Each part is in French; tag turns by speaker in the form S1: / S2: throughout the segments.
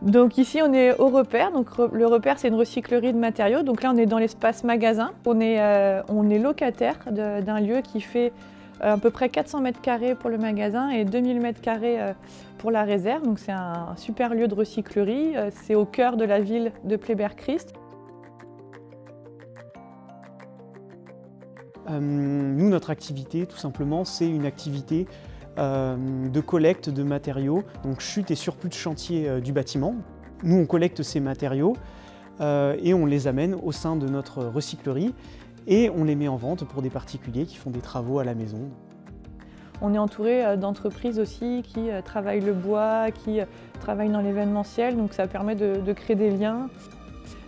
S1: Donc ici on est au Repère, donc le Repère c'est une recyclerie de matériaux, donc là on est dans l'espace magasin. On est locataire d'un lieu qui fait à peu près 400 mètres carrés pour le magasin et 2000 mètres carrés pour la réserve, donc c'est un super lieu de recyclerie, c'est au cœur de la ville de Pleyber-Christ.
S2: Nous, notre activité, tout simplement, c'est une activité de collecte de matériaux, donc chute et surplus de chantier du bâtiment. Nous, on collecte ces matériaux et on les amène au sein de notre recyclerie et on les met en vente pour des particuliers qui font des travaux à la maison.
S1: On est entouré d'entreprises aussi qui travaillent le bois, qui travaillent dans l'événementiel, donc ça permet de créer des liens.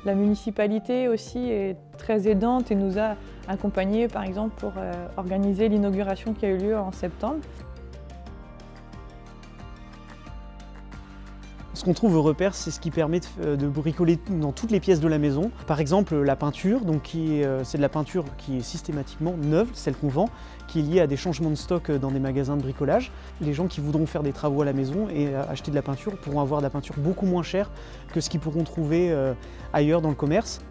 S1: La municipalité aussi est très aidante et nous a accompagnés par exemple pour organiser l'inauguration qui a eu lieu en septembre.
S2: Ce qu'on trouve au Repère, c'est ce qui permet de bricoler dans toutes les pièces de la maison. Par exemple, la peinture, c'est de la peinture qui est systématiquement neuve, celle qu'on vend, qui est liée à des changements de stock dans des magasins de bricolage. Les gens qui voudront faire des travaux à la maison et acheter de la peinture pourront avoir de la peinture beaucoup moins chère que ce qu'ils pourront trouver ailleurs dans le commerce.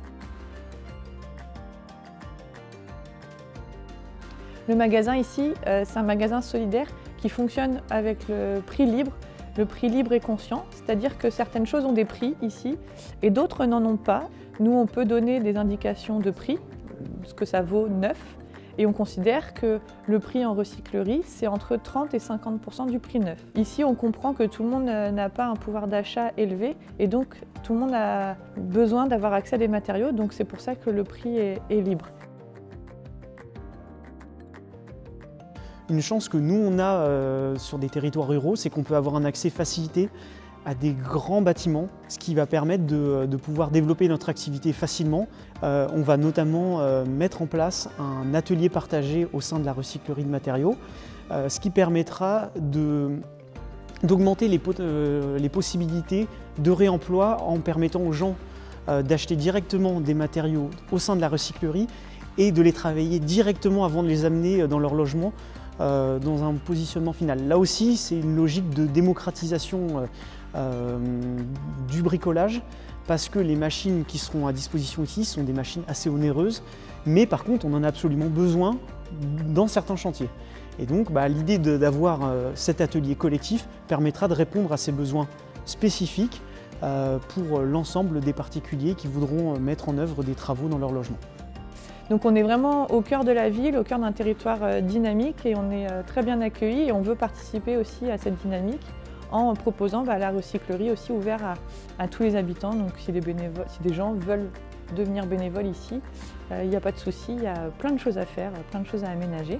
S1: Le magasin ici, c'est un magasin solidaire qui fonctionne avec le prix libre. Le prix libre et conscient, c'est-à-dire que certaines choses ont des prix ici et d'autres n'en ont pas. Nous, on peut donner des indications de prix, ce que ça vaut neuf, et on considère que le prix en recyclerie, c'est entre 30 et 50% du prix neuf. Ici, on comprend que tout le monde n'a pas un pouvoir d'achat élevé et donc tout le monde a besoin d'avoir accès à des matériaux, donc c'est pour ça que le prix est libre.
S2: Une chance que nous, on a sur des territoires ruraux, c'est qu'on peut avoir un accès facilité à des grands bâtiments, ce qui va permettre de pouvoir développer notre activité facilement. On va notamment mettre en place un atelier partagé au sein de la recyclerie de matériaux, ce qui permettra d'augmenter les possibilités de réemploi en permettant aux gens d'acheter directement des matériaux au sein de la recyclerie et de les travailler directement avant de les amener dans leur logement dans un positionnement final. Là aussi, c'est une logique de démocratisation du bricolage parce que les machines qui seront à disposition ici sont des machines assez onéreuses, mais par contre, on en a absolument besoin dans certains chantiers. Et donc, l'idée d'avoir cet atelier collectif permettra de répondre à ces besoins spécifiques pour l'ensemble des particuliers qui voudront mettre en œuvre des travaux dans leur logement.
S1: Donc on est vraiment au cœur de la ville, au cœur d'un territoire dynamique et on est très bien accueillis et on veut participer aussi à cette dynamique en proposant la recyclerie aussi ouverte à tous les habitants. Donc si des gens veulent devenir bénévoles ici, il n'y a pas de souci, il y a plein de choses à faire, plein de choses à aménager.